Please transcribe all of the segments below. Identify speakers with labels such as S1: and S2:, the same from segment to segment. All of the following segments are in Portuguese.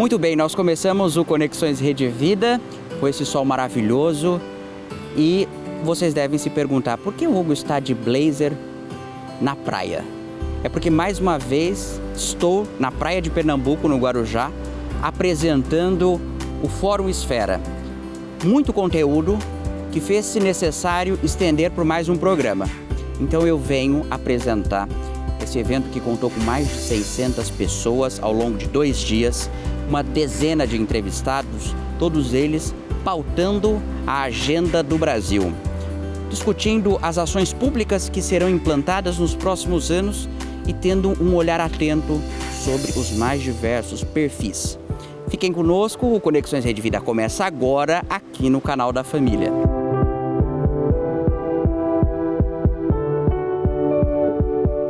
S1: Muito bem, nós começamos o Conexões Rede Vida com esse sol maravilhoso e vocês devem se perguntar por que o Hugo está de blazer na praia? É porque mais uma vez estou na praia de Pernambuco, no Guarujá, apresentando o Fórum Esfera. Muito conteúdo que fez-se necessário estender por mais um programa. Então eu venho apresentar esse evento que contou com mais de 600 pessoas ao longo de 2 dias, uma dezena de entrevistados, todos eles pautando a agenda do Brasil, discutindo as ações públicas que serão implantadas nos próximos anos e tendo um olhar atento sobre os mais diversos perfis. Fiquem conosco, o Conexões Rede Vida começa agora aqui no canal da família.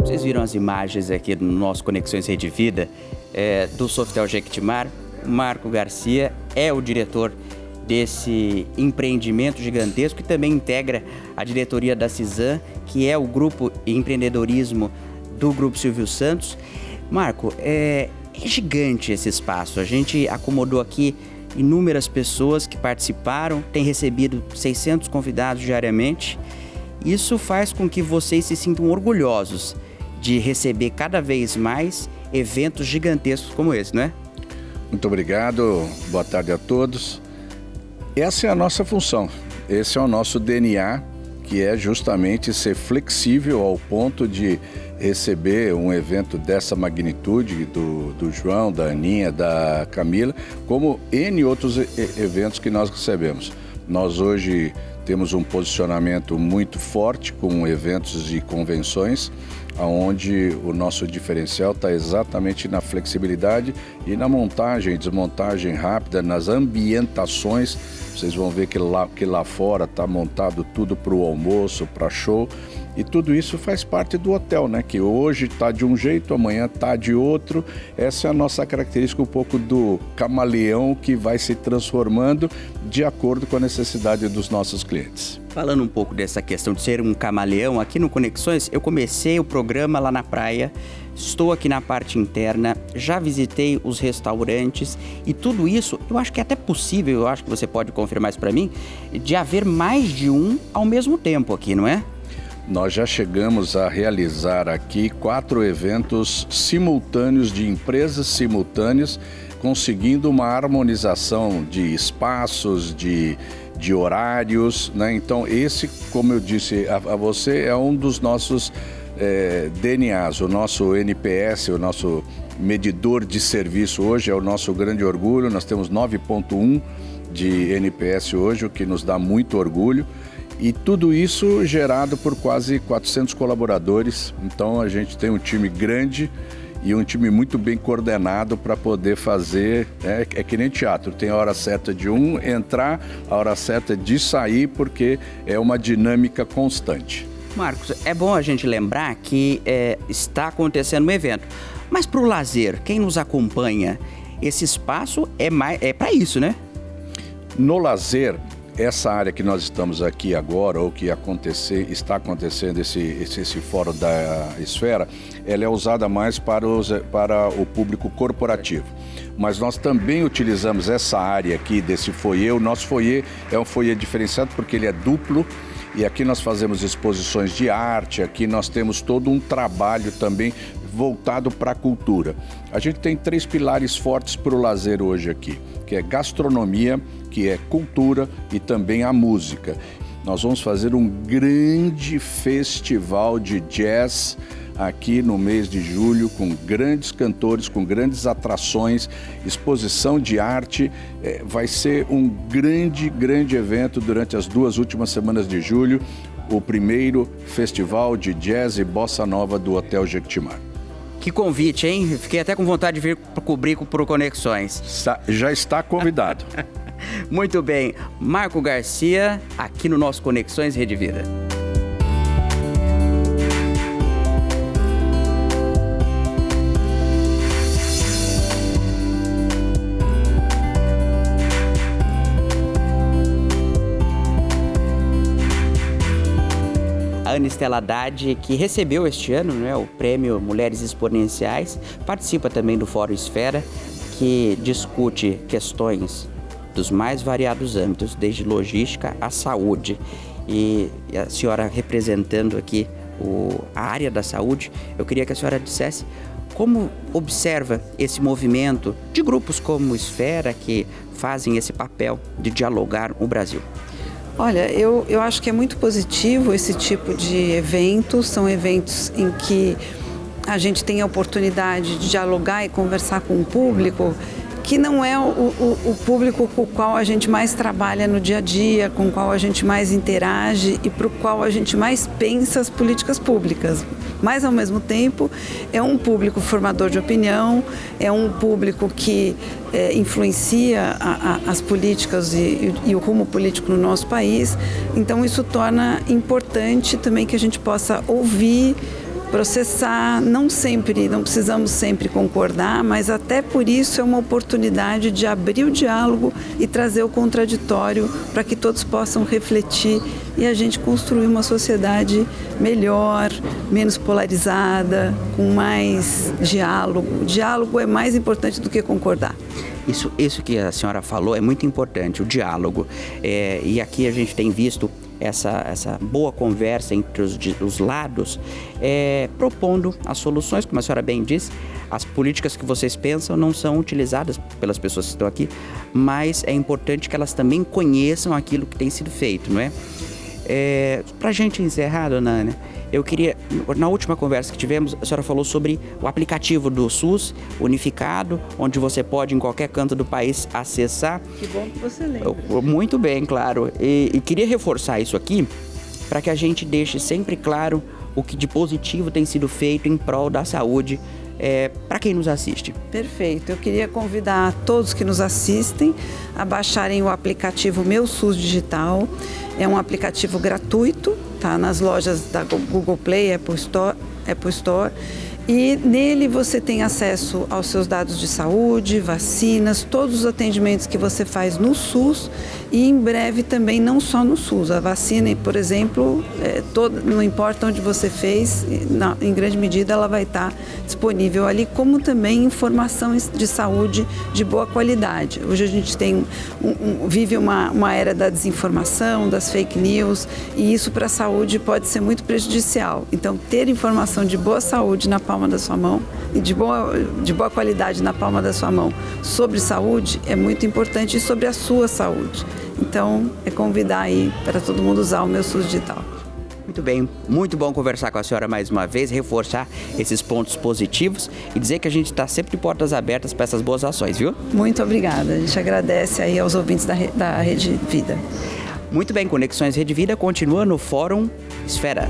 S1: Vocês viram as imagens aqui no nosso Conexões Rede Vida do Sofitel Jequitimar. O Marco Garcia é o diretor desse empreendimento gigantesco que também integra a diretoria da CISAM, que é o grupo empreendedorismo do Grupo Silvio Santos. Marco, é gigante esse espaço. A gente acomodou aqui inúmeras pessoas que participaram, tem recebido 600 convidados diariamente. Isso faz com que vocês se sintam orgulhosos de receber cada vez mais eventos gigantescos como esse, não é?
S2: Muito obrigado, boa tarde a todos. Essa é a nossa função, esse é o nosso DNA, que é justamente ser flexível ao ponto de receber um evento dessa magnitude do João, da Aninha, da Camila, como N outros eventos que nós recebemos. Nós hoje temos um posicionamento muito forte com eventos e convenções, onde o nosso diferencial está exatamente na flexibilidade e na montagem e desmontagem rápida, nas ambientações. Vocês vão ver que lá fora está montado tudo para o almoço, para show. E tudo isso faz parte do hotel, né? Que hoje está de um jeito, amanhã está de outro. Essa é a nossa característica, um pouco do camaleão que vai se transformando de acordo com a necessidade dos nossos clientes.
S1: Falando um pouco dessa questão de ser um camaleão, aqui no Conexões, eu comecei o programa lá na praia, estou aqui na parte interna, já visitei os restaurantes e tudo isso, eu acho que é até possível, eu acho que você pode confirmar isso para mim, de haver mais de um ao mesmo tempo aqui, não é?
S2: Nós já chegamos a realizar aqui 4 eventos simultâneos de empresas simultâneas, conseguindo uma harmonização de espaços, de horários, né? Então esse, como eu disse a você, é um dos nossos DNAs, o nosso NPS, o nosso medidor de serviço hoje é o nosso grande orgulho. Nós temos 9.1 de NPS hoje, o que nos dá muito orgulho. E tudo isso gerado por quase 400 colaboradores. Então a gente tem um time grande e um time muito bem coordenado para poder fazer, é que nem teatro, tem a hora certa de entrar, a hora certa de sair, porque é uma dinâmica constante.
S1: Marcos, é bom a gente lembrar que está acontecendo um evento, mas para o lazer, quem nos acompanha, esse espaço é para isso, né?
S2: No lazer, essa área que nós estamos aqui agora, ou que está acontecendo esse fórum da Esfera, ela é usada mais para o público corporativo. Mas nós também utilizamos essa área aqui desse foyer. O nosso foyer é um foyer diferenciado porque ele é duplo. E aqui nós fazemos exposições de arte, aqui nós temos todo um trabalho também voltado para a cultura. A gente tem 3 pilares fortes para o lazer hoje aqui, que é gastronomia, que é cultura e também a música. Nós vamos fazer um grande festival de jazz aqui no mês de julho, com grandes cantores, com grandes atrações, exposição de arte. Vai ser um grande evento durante as 2 últimas semanas de julho, o primeiro festival de jazz e bossa nova do Hotel Jequitimar.
S1: Que convite, hein? Fiquei até com vontade de vir cobrir pro Conexões.
S2: Já está convidado.
S1: Muito bem. Marco Garcia, aqui no nosso Conexões Rede Vida. a Ana Estela Haddad, que recebeu este ano, né, o prêmio Mulheres Exponenciais, participa também do Fórum Esfera, que discute questões dos mais variados âmbitos, desde logística à saúde. E a senhora representando aqui a área da saúde, eu queria que a senhora dissesse como observa esse movimento de grupos como Esfera que fazem esse papel de dialogar o Brasil.
S3: Olha, eu acho que é muito positivo esse tipo de eventos, são eventos em que a gente tem a oportunidade de dialogar e conversar com o público que não é o público com o qual a gente mais trabalha no dia a dia, com o qual a gente mais interage e para o qual a gente mais pensa as políticas públicas. Mas, ao mesmo tempo, é um público formador de opinião, é um público que influencia as políticas e o rumo político no nosso país. Então, isso torna importante também que a gente possa ouvir, processar, não precisamos sempre concordar, mas até por isso é uma oportunidade de abrir o diálogo e trazer o contraditório para que todos possam refletir e a gente construir uma sociedade melhor, menos polarizada, com mais diálogo. O diálogo é mais importante do que concordar.
S1: Isso que a senhora falou é muito importante, o diálogo. E aqui a gente tem visto essa boa conversa entre os lados, propondo as soluções, como a senhora bem disse. As políticas que vocês pensam não são utilizadas pelas pessoas que estão aqui, mas é importante que elas também conheçam aquilo que tem sido feito, não é? Para a gente encerrar, dona Ana, eu queria, na última conversa que tivemos, a senhora falou sobre o aplicativo do SUS unificado, onde você pode em qualquer canto do país acessar.
S3: Que bom que você lembra.
S1: Muito bem, claro. E queria reforçar isso aqui para que a gente deixe sempre claro o que de positivo tem sido feito em prol da saúde para quem nos assiste.
S3: Perfeito. Eu queria convidar todos que nos assistem a baixarem o aplicativo Meu SUS Digital. É um aplicativo gratuito, tá nas lojas da Google Play, Apple Store. E nele você tem acesso aos seus dados de saúde, vacinas, todos os atendimentos que você faz no SUS e em breve também não só no SUS. A vacina, por exemplo, não importa onde você fez, em grande medida ela vai estar disponível ali, como também informação de saúde de boa qualidade. Hoje a gente vive uma era da desinformação, das fake news, e isso para a saúde pode ser muito prejudicial. Então, ter informação de boa saúde na palma da sua mão e de boa qualidade na palma da sua mão sobre saúde é muito importante, e sobre a sua saúde. Então, convidar aí para todo mundo usar o Meu SUS Digital.
S1: Muito bem, muito bom conversar com a senhora mais uma vez, reforçar esses pontos positivos e dizer que a gente está sempre de portas abertas para essas boas ações, viu?
S3: Muito obrigada, a gente agradece aí aos ouvintes da Rede Vida.
S1: Muito bem, Conexões Rede Vida continua no Fórum Esfera.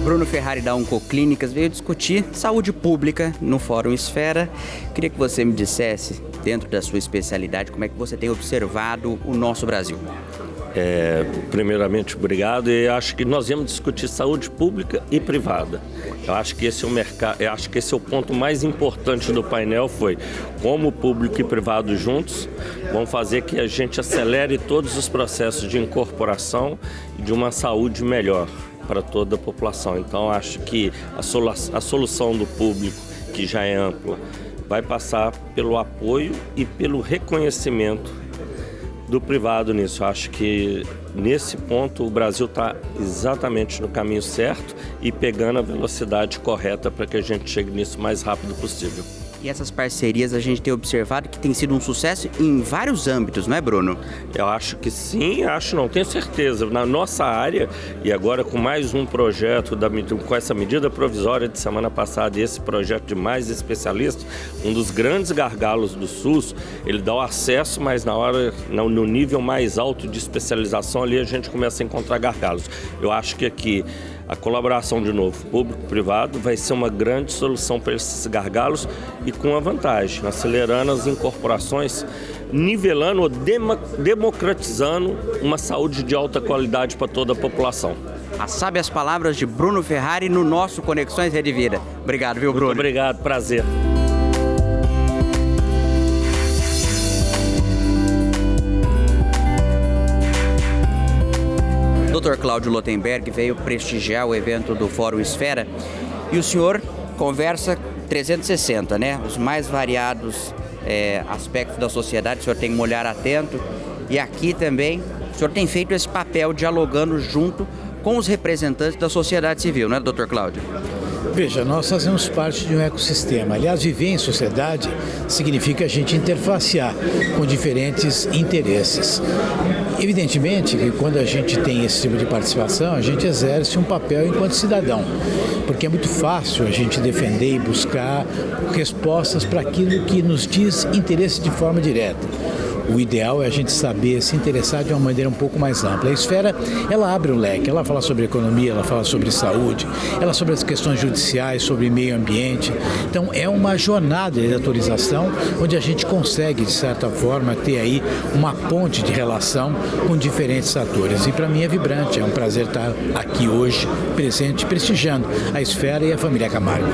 S1: Bruno Ferrari da Oncoclínicas veio discutir saúde pública no Fórum Esfera. Queria que você me dissesse, dentro da sua especialidade, como é que você tem observado o nosso Brasil.
S4: Primeiramente, obrigado. E acho que nós vamos discutir saúde pública e privada. Eu acho que esse é o ponto mais importante do painel, foi como público e privado juntos vão fazer que a gente acelere todos os processos de incorporação e de uma saúde melhor para toda a população. Então, acho que a solução do público, que já é ampla, vai passar pelo apoio e pelo reconhecimento do privado nisso. Eu acho que, nesse ponto, o Brasil está exatamente no caminho certo e pegando a velocidade correta para que a gente chegue nisso o mais rápido possível.
S1: E essas parcerias a gente tem observado que tem sido um sucesso em vários âmbitos, não é, Bruno?
S4: Eu acho que sim, tenho certeza. Na nossa área, e agora com mais um projeto, com essa medida provisória de semana passada e esse projeto de mais especialistas, um dos grandes gargalos do SUS, ele dá o acesso, mas no nível mais alto de especialização ali a gente começa a encontrar gargalos. Eu acho que aqui a colaboração, de novo, público-privado, vai ser uma grande solução para esses gargalos e com uma vantagem, acelerando as incorporações, nivelando ou democratizando uma saúde de alta qualidade para toda a população.
S1: as sábias palavras de Bruno Ferrari no nosso Conexões Rede Vida. Obrigado, viu, Bruno?
S4: Muito obrigado, prazer.
S1: Dr. Cláudio Lotenberg veio prestigiar o evento do Fórum Esfera e o senhor conversa 360, né? Os mais variados aspectos da sociedade, o senhor tem um olhar atento e aqui também o senhor tem feito esse papel dialogando junto com os representantes da sociedade civil, né, Dr. Cláudio?
S5: Veja, nós fazemos parte de um ecossistema. Aliás, viver em sociedade significa a gente interfacear com diferentes interesses. Evidentemente que quando a gente tem esse tipo de participação, a gente exerce um papel enquanto cidadão, porque é muito fácil a gente defender e buscar respostas para aquilo que nos diz interesse de forma direta. O ideal é a gente saber se interessar de uma maneira um pouco mais ampla. A Esfera, ela abre um leque, ela fala sobre economia, ela fala sobre saúde, ela fala sobre as questões judiciais, sobre meio ambiente. Então é uma jornada de atualização onde a gente consegue, de certa forma, ter aí uma ponte de relação com diferentes atores. E para mim é vibrante, é um prazer estar aqui hoje, presente, prestigiando a Esfera e a família Camargo.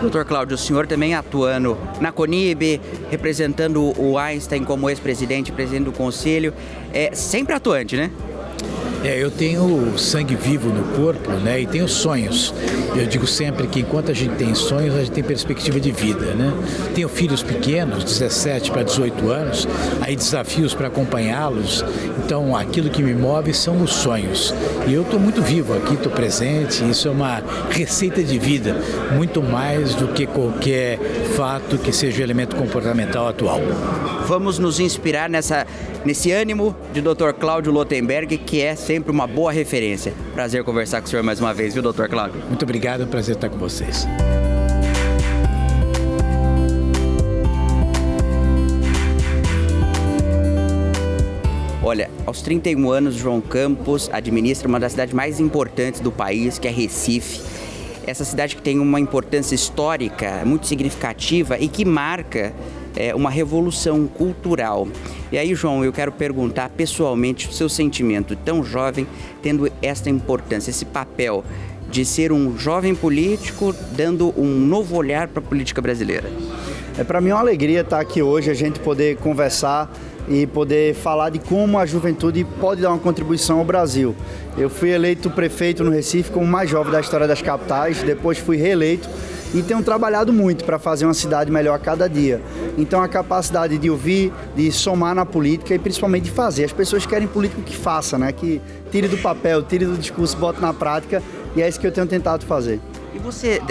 S1: Doutor Cláudio, o senhor também atuando na CONIB, representando o Einstein como ex-presidente, presidente do conselho, sempre atuante, né?
S5: Eu tenho sangue vivo no corpo, né, e tenho sonhos. Eu digo sempre que enquanto a gente tem sonhos, a gente tem perspectiva de vida, né? Tenho filhos pequenos, 17 para 18 anos, aí desafios para acompanhá-los. Então, aquilo que me move são os sonhos. E eu estou muito vivo aqui, estou presente, isso é uma receita de vida, muito mais do que qualquer fato que seja o elemento comportamental atual.
S1: Vamos nos inspirar nesse ânimo de Dr. Cláudio Lotenberg, que é sempre uma boa referência. Prazer conversar com o senhor mais uma vez, viu, Dr. Cláudio?
S5: Muito obrigado, é um prazer estar com vocês.
S1: Olha, aos 31 anos, João Campos administra uma das cidades mais importantes do país, que é Recife. Essa cidade que tem uma importância histórica muito significativa e que marca uma revolução cultural. E aí, João, eu quero perguntar pessoalmente o seu sentimento, tão jovem, tendo esta importância, esse papel de ser um jovem político, dando um novo olhar para a política brasileira.
S6: Para mim é uma alegria estar aqui hoje, a gente poder conversar e poder falar de como a juventude pode dar uma contribuição ao Brasil. Eu fui eleito prefeito no Recife como o mais jovem da história das capitais, depois fui reeleito e tenho trabalhado muito para fazer uma cidade melhor a cada dia. Então a capacidade de ouvir, de somar na política e principalmente de fazer. As pessoas querem político que faça, né? Que tire do papel, tire do discurso, bote na prática, e é isso que eu tenho tentado fazer.
S1: E você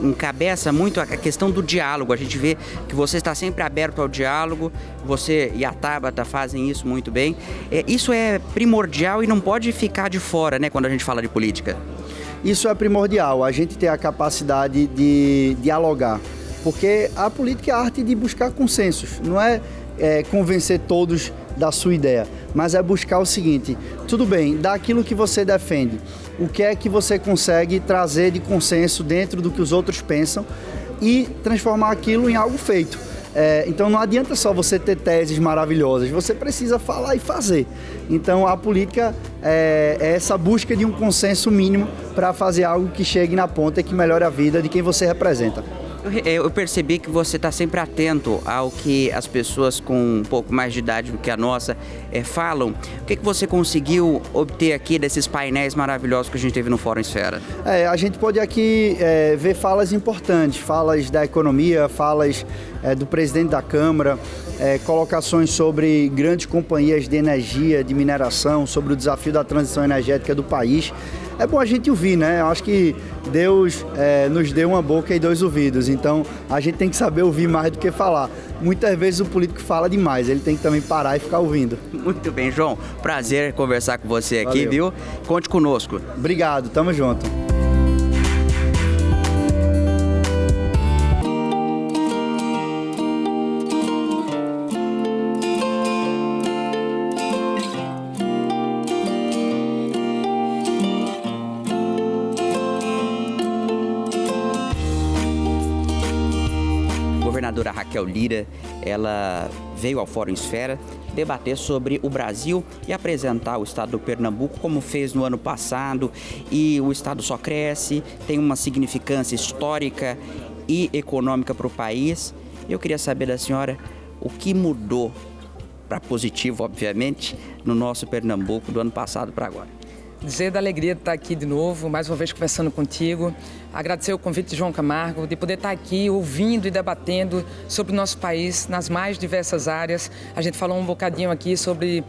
S1: encabeça muito a questão do diálogo. A gente vê que você está sempre aberto ao diálogo, você e a Tabata fazem isso muito bem. Isso é primordial e não pode ficar de fora, né, quando a gente fala de política.
S6: Isso é primordial, a gente ter a capacidade de dialogar. Porque a política é a arte de buscar consensos, não é convencer todos da sua ideia, mas é buscar o seguinte: tudo bem, daquilo que você defende, o que é que você consegue trazer de consenso dentro do que os outros pensam e transformar aquilo em algo feito. Então não adianta só você ter teses maravilhosas, você precisa falar e fazer. Então a política é essa busca de um consenso mínimo para fazer algo que chegue na ponta e que melhore a vida de quem você representa.
S1: Eu percebi que você está sempre atento ao que as pessoas com um pouco mais de idade do que a nossa falam. O que você conseguiu obter aqui desses painéis maravilhosos que a gente teve no Fórum Esfera?
S6: A gente pode aqui ver falas importantes, falas da economia, falas do presidente da Câmara, colocações sobre grandes companhias de energia, de mineração, sobre o desafio da transição energética do país. É bom a gente ouvir, né? Eu acho que Deus nos deu uma boca e 2 ouvidos, então a gente tem que saber ouvir mais do que falar. Muitas vezes o político fala demais, ele tem que também parar e ficar ouvindo.
S1: Muito bem, João. Prazer conversar com você aqui, valeu. Viu? Conte conosco.
S6: Obrigado, tamo junto.
S1: A governadora Raquel Lira, ela veio ao Fórum Esfera debater sobre o Brasil e apresentar o estado do Pernambuco como fez no ano passado. E o estado só cresce, tem uma significância histórica e econômica para o país. Eu queria saber da senhora o que mudou para positivo, obviamente, no nosso Pernambuco do ano passado para agora.
S7: Dizer da alegria de estar aqui de novo, mais uma vez conversando contigo. Agradecer o convite de João Camargo, de poder estar aqui ouvindo e debatendo sobre o nosso país nas mais diversas áreas. A gente falou um bocadinho aqui sobre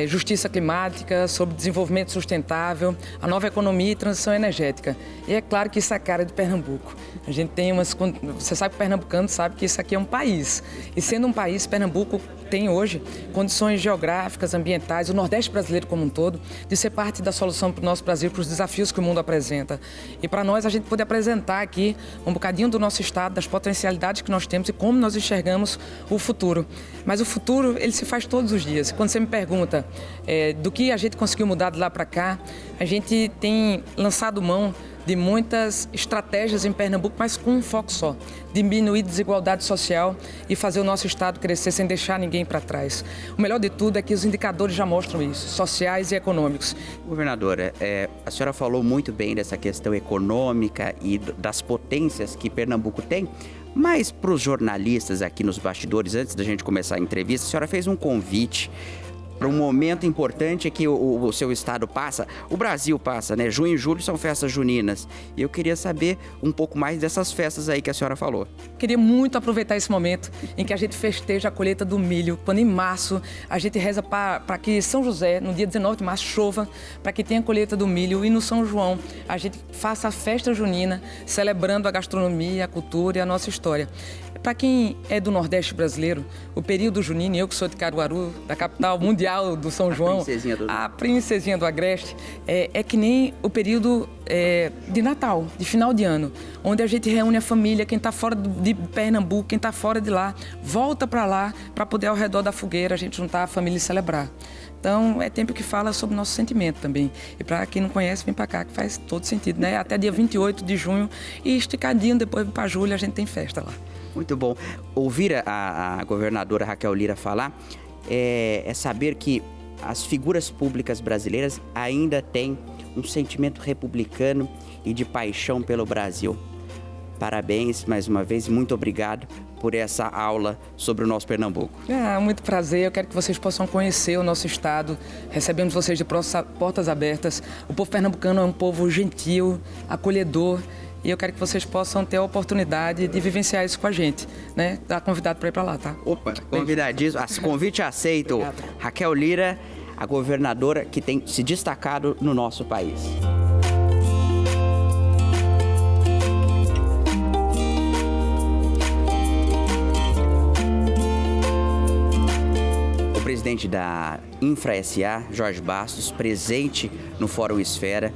S7: justiça climática, sobre desenvolvimento sustentável, a nova economia e transição energética. E é claro que isso é a cara de Pernambuco. A gente tem umas... Você sabe que o pernambucano sabe que isso aqui é um país. E sendo um país, Pernambuco tem hoje condições geográficas, ambientais, o Nordeste brasileiro como um todo, de ser parte da solução para o nosso Brasil, para os desafios que o mundo apresenta. E para nós, a gente poder apresentar aqui um bocadinho do nosso estado, das potencialidades que nós temos e como nós enxergamos o futuro. Mas o futuro, ele se faz todos os dias. Quando você me pergunta do que a gente conseguiu mudar de lá para cá, a gente tem lançado mão de muitas estratégias em Pernambuco, mas com um foco só: diminuir a desigualdade social e fazer o nosso estado crescer sem deixar ninguém para trás. O melhor de tudo é que os indicadores já mostram isso, sociais e econômicos.
S1: Governadora, a senhora falou muito bem dessa questão econômica e das potências que Pernambuco tem, mas para os jornalistas aqui nos bastidores, antes da gente começar a entrevista, a senhora fez um convite para um momento importante que o seu estado passa, o Brasil passa, né? Junho e julho são festas juninas. E eu queria saber um pouco mais dessas festas aí que a senhora falou.
S7: Queria muito aproveitar esse momento em que a gente festeja a colheita do milho, quando em março a gente reza para que São José, no dia 19 de março, chova, para que tenha a colheita do milho, e no São João a gente faça a festa junina, celebrando a gastronomia, a cultura e a nossa história. Para quem é do Nordeste brasileiro, o período junino, eu que sou de Caruaru, da capital mundial do São João, a princesinha do Agreste, é que nem o período de Natal, de final de ano, onde a gente reúne a família, quem está fora de Pernambuco, quem está fora de lá, volta para lá para poder ao redor da fogueira a gente juntar a família e celebrar. Então, é tempo que fala sobre o nosso sentimento também. E para quem não conhece, vem para cá, que faz todo sentido, né? Até dia 28 de junho e esticadinho, depois para julho, a gente tem festa lá.
S1: Muito bom. Ouvir a governadora Raquel Lira falar é saber que as figuras públicas brasileiras ainda têm um sentimento republicano e de paixão pelo Brasil. Parabéns mais uma vez e muito obrigado por essa aula sobre o nosso Pernambuco.
S7: Muito prazer, eu quero que vocês possam conhecer o nosso estado. Recebemos vocês de portas abertas. O povo pernambucano é um povo gentil, acolhedor, e eu quero que vocês possam ter a oportunidade de vivenciar isso com a gente, né? Tá convidado para ir para lá, tá?
S1: Opa, convidadíssimo. Convite aceito. Obrigado. Raquel Lira, a governadora que tem se destacado no nosso país. O presidente da Infra SA, Jorge Bastos, presente no Fórum Esfera,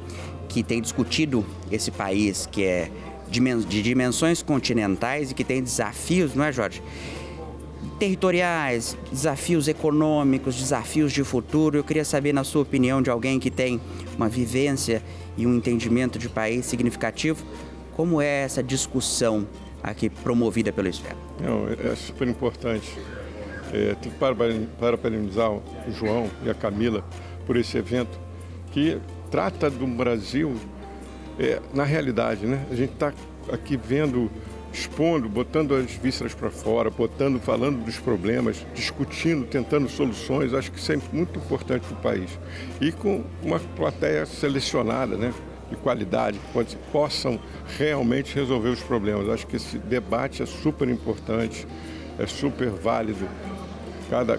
S1: que tem discutido esse país que é de dimensões continentais e que tem desafios, não é, Jorge? Territoriais, desafios econômicos, desafios de futuro. Eu queria saber, na sua opinião, de alguém que tem uma vivência e um entendimento de país significativo, como é essa discussão aqui promovida pelo Esfera?
S8: É super importante. Tem que parabenizar o João e a Camila por esse evento que trata do Brasil na realidade, né? A gente está aqui vendo, expondo, botando as vísceras para fora, falando dos problemas, discutindo, tentando soluções. Acho que isso é muito importante para o país. E com uma plateia selecionada, né, de qualidade, que possam realmente resolver os problemas. Acho que esse debate é super importante, é super válido.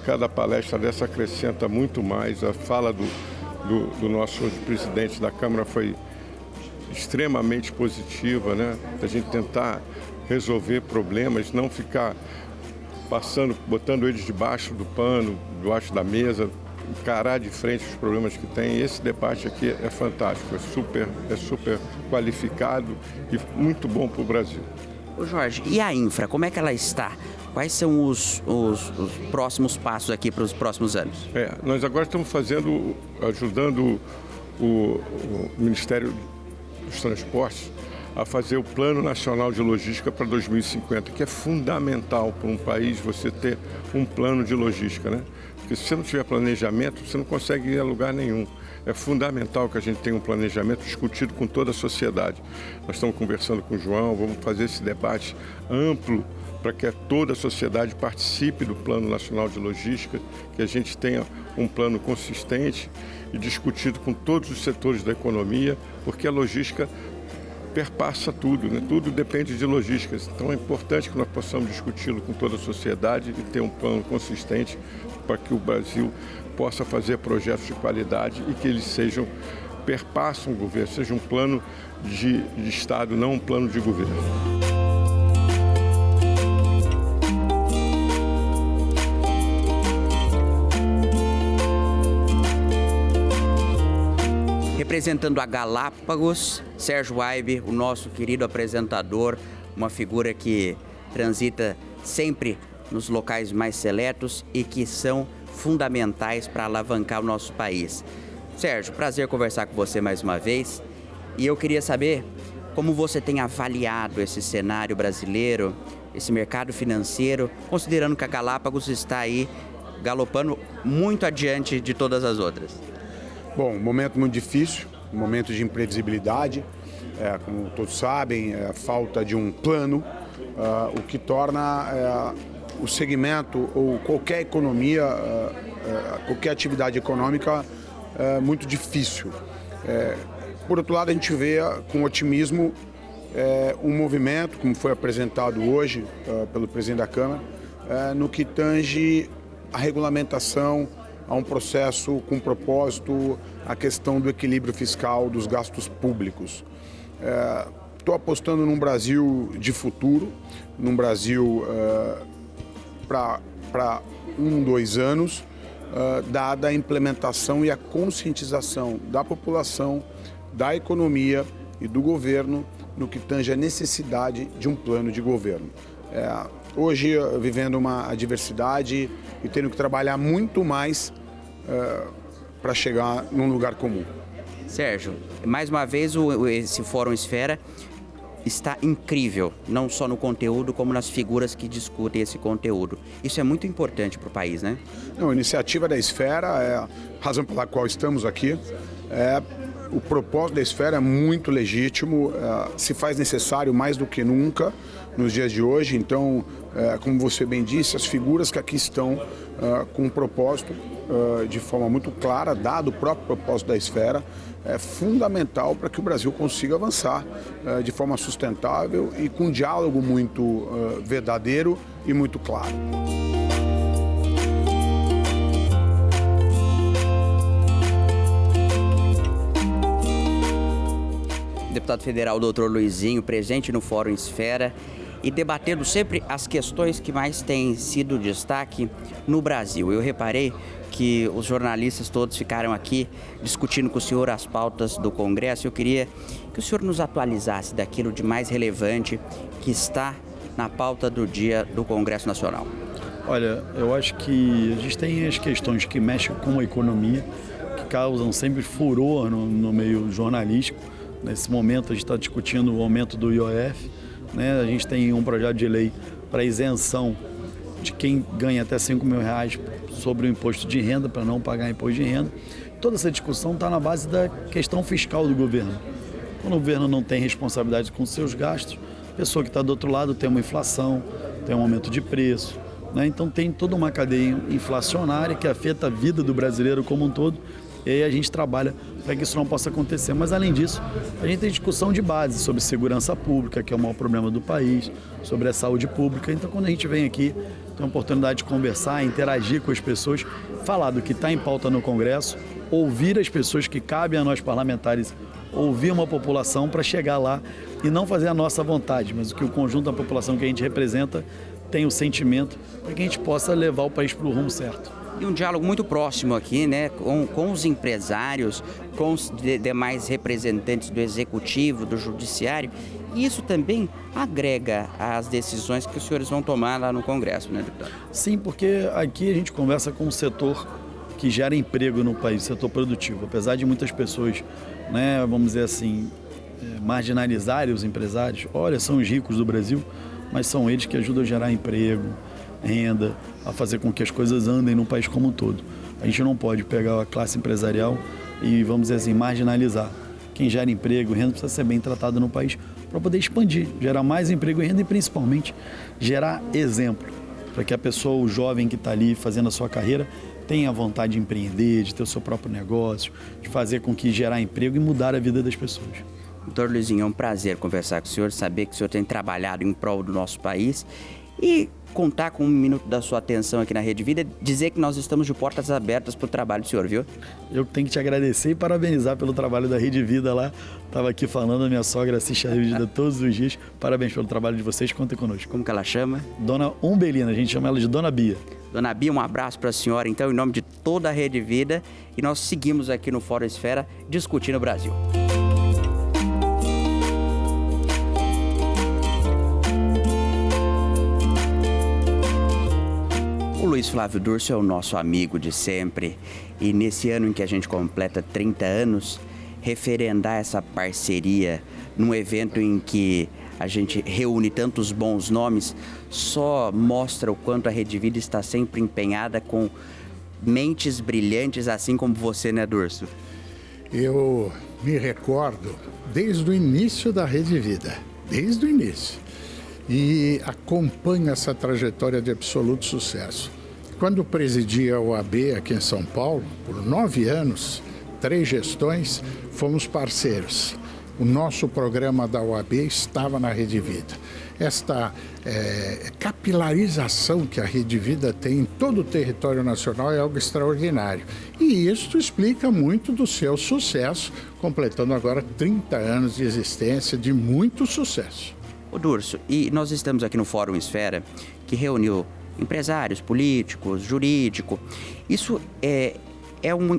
S8: Cada palestra dessa acrescenta muito mais. A fala do nosso presidente da Câmara foi extremamente positiva, né? A gente tentar resolver problemas, não ficar botando eles debaixo do pano, debaixo da mesa, encarar de frente os problemas que tem. Esse debate aqui é fantástico, é super qualificado e muito bom para o Brasil.
S1: Ô Jorge, e a Infra, como é que ela está? Quais são os próximos passos aqui para os próximos anos?
S8: Nós agora estamos ajudando o Ministério dos Transportes a fazer o Plano Nacional de Logística para 2050, que é fundamental para um país você ter um plano de logística, né? Porque se você não tiver planejamento, você não consegue ir a lugar nenhum. É fundamental que a gente tenha um planejamento discutido com toda a sociedade. Nós estamos conversando com o João, vamos fazer esse debate amplo para que toda a sociedade participe do Plano Nacional de Logística, que a gente tenha um plano consistente e discutido com todos os setores da economia, porque a logística perpassa tudo, né? Tudo depende de logística. Então é importante que nós possamos discuti-lo com toda a sociedade e ter um plano consistente para que o Brasil possa fazer projetos de qualidade e que eles perpassam o governo, seja um plano de Estado, não um plano de governo.
S1: Representando a Galápagos, Sérgio Aibe, o nosso querido apresentador, uma figura que transita sempre nos locais mais seletos e que são fundamentais para alavancar o nosso país. Sérgio, prazer conversar com você mais uma vez. E eu queria saber como você tem avaliado esse cenário brasileiro, esse mercado financeiro, considerando que a Galápagos está aí galopando muito adiante de todas as outras.
S9: Bom, um momento muito difícil, um momento de imprevisibilidade, como todos sabem, a falta de um plano, o que torna o segmento ou qualquer economia, qualquer atividade econômica muito difícil. Por outro lado, a gente vê com otimismo um movimento, como foi apresentado hoje pelo presidente da Câmara, no que tange a regulamentação, a um processo com propósito, a questão do equilíbrio fiscal dos gastos públicos. Estou apostando num Brasil de futuro, num Brasil para 2 anos, dada a implementação e a conscientização da população, da economia e do governo no que tange a necessidade de um plano de governo. Hoje, vivendo uma adversidade e tendo que trabalhar muito mais para chegar num lugar comum.
S1: Sérgio, mais uma vez esse Fórum Esfera está incrível, não só no conteúdo, como nas figuras que discutem esse conteúdo. Isso é muito importante para o país, né?
S9: Não, a iniciativa da Esfera é a razão pela qual estamos aqui. O propósito da Esfera é muito legítimo, se faz necessário mais do que nunca nos dias de hoje. Então, como você bem disse, as figuras que aqui estão com um propósito de forma muito clara, dado o próprio propósito da Esfera, é fundamental para que o Brasil consiga avançar de forma sustentável e com um diálogo muito verdadeiro e muito claro.
S1: Deputado federal Dr. Luizinho, presente no Fórum Esfera e debatendo sempre as questões que mais têm sido destaque no Brasil. Eu reparei que os jornalistas todos ficaram aqui discutindo com o senhor as pautas do Congresso. Eu queria que o senhor nos atualizasse daquilo de mais relevante que está na pauta do dia do Congresso Nacional.
S10: Olha, eu acho que a gente tem as questões que mexem com a economia, que causam sempre furor no meio jornalístico. Nesse momento a gente está discutindo o aumento do IOF, né? A gente tem um projeto de lei para isenção de quem ganha até R$5 mil sobre o imposto de renda, para não pagar imposto de renda. Toda essa discussão está na base da questão fiscal do governo. Quando o governo não tem responsabilidade com seus gastos, a pessoa que está do outro lado tem uma inflação, tem um aumento de preço, né? Então tem toda uma cadeia inflacionária que afeta a vida do brasileiro como um todo. E aí a gente trabalha para que isso não possa acontecer. Mas, além disso, a gente tem discussão de base sobre segurança pública, que é o maior problema do país, sobre a saúde pública. Então, quando a gente vem aqui, tem a oportunidade de conversar, interagir com as pessoas, falar do que está em pauta no Congresso, ouvir as pessoas que cabem a nós parlamentares, ouvir uma população para chegar lá e não fazer a nossa vontade, mas o que o conjunto da população que a gente representa tem o sentimento para que a gente possa levar o país para o rumo certo.
S1: E um diálogo muito próximo aqui, né, com os empresários, com os demais representantes do Executivo, do Judiciário. E isso também agrega às decisões que os senhores vão tomar lá no Congresso, né, deputado?
S10: Sim, porque aqui a gente conversa com um setor que gera emprego no país, setor produtivo. Apesar de muitas pessoas, né, vamos dizer assim, marginalizarem os empresários, olha, são os ricos do Brasil, mas são eles que ajudam a gerar emprego, renda, a fazer com que as coisas andem no país como um todo. A gente não pode pegar a classe empresarial e, vamos dizer assim, marginalizar. Quem gera emprego e renda precisa ser bem tratado no país para poder expandir, gerar mais emprego e renda e, principalmente, gerar exemplo para que a pessoa, o jovem que está ali fazendo a sua carreira, tenha vontade de empreender, de ter o seu próprio negócio, de fazer com que gerar emprego e mudar a vida das pessoas.
S1: Doutor Luizinho, é um prazer conversar com o senhor, saber que o senhor tem trabalhado em prol do nosso país e contar com um minuto da sua atenção aqui na Rede Vida, dizer que nós estamos de portas abertas para o trabalho do senhor, viu?
S10: Eu tenho que te agradecer e parabenizar pelo trabalho da Rede Vida lá. Estava aqui falando, a minha sogra assiste a Rede Vida todos os dias. Parabéns pelo trabalho de vocês, contem conosco.
S1: Como que ela chama?
S10: Dona Umbelina, a gente chama ela de Dona Bia.
S1: Dona Bia, um abraço para a senhora, então, em nome de toda a Rede Vida. E nós seguimos aqui no Fórum Esfera, discutindo o Brasil. O Luiz Flávio Durso é o nosso amigo de sempre. E nesse ano em que a gente completa 30 anos, referendar essa parceria num evento em que a gente reúne tantos bons nomes, só mostra o quanto a Rede Vida está sempre empenhada com mentes brilhantes, assim como você, né, Durso?
S11: Eu me recordo desde o início da Rede Vida, desde o início, e acompanho essa trajetória de absoluto sucesso. Quando presidi a OAB aqui em São Paulo, por 9 anos, 3 gestões, fomos parceiros. O nosso programa da OAB estava na Rede Vida. Esta capilarização que a Rede Vida tem em todo o território nacional é algo extraordinário. E isso explica muito do seu sucesso, completando agora 30 anos de existência, de muito sucesso.
S1: Ô Durso, e nós estamos aqui no Fórum Esfera, que reuniu empresários, políticos, jurídico. Isso é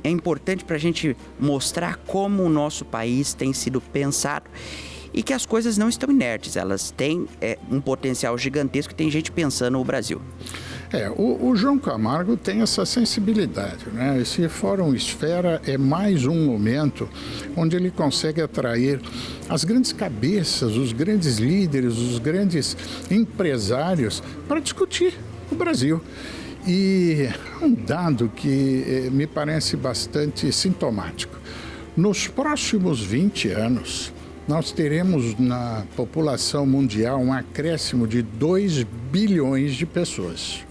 S1: importante para a gente mostrar como o nosso país tem sido pensado e que as coisas não estão inertes, elas têm um potencial gigantesco e tem gente pensando no Brasil.
S11: O João Camargo tem essa sensibilidade, né? Esse Fórum Esfera é mais um momento onde ele consegue atrair as grandes cabeças, os grandes líderes, os grandes empresários para discutir o Brasil. E um dado que me parece bastante sintomático. Nos próximos 20 anos, nós teremos na população mundial um acréscimo de 2 bilhões de pessoas.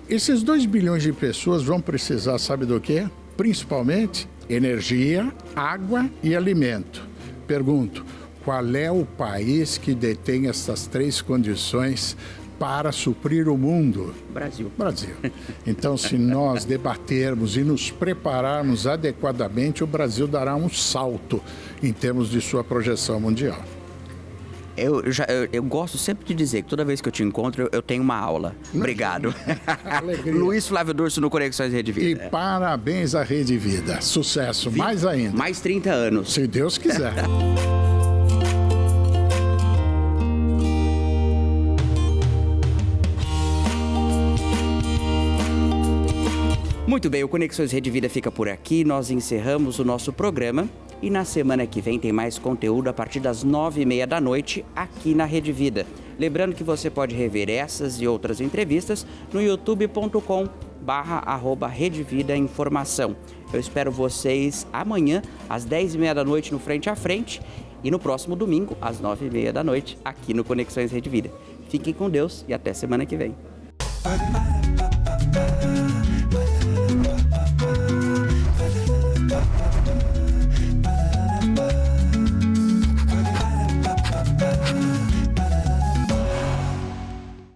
S11: Esses 2 bilhões de pessoas vão precisar, sabe do quê? Principalmente energia, água e alimento. Pergunto, qual é o país que detém essas 3 condições para suprir o mundo?
S1: Brasil.
S11: Então, se nós debatermos e nos prepararmos adequadamente, o Brasil dará um salto em termos de sua projeção mundial.
S1: Eu gosto sempre de dizer que toda vez que eu te encontro, eu tenho uma aula. Obrigado. Luiz Flávio Durso no Conexões Rede Vida.
S11: E parabéns à Rede Vida. Sucesso, mais ainda.
S1: Mais 30 anos.
S11: Se Deus quiser.
S1: Muito bem, o Conexões Rede Vida fica por aqui. Nós encerramos o nosso programa e na semana que vem tem mais conteúdo a partir das 9h30 da noite aqui na Rede Vida. Lembrando que você pode rever essas e outras entrevistas no youtube.com/@Rede Vida Informação. Eu espero vocês amanhã às 10h30 da noite no Frente a Frente e no próximo domingo às 9h30 da noite aqui no Conexões Rede Vida. Fiquem com Deus e até semana que vem.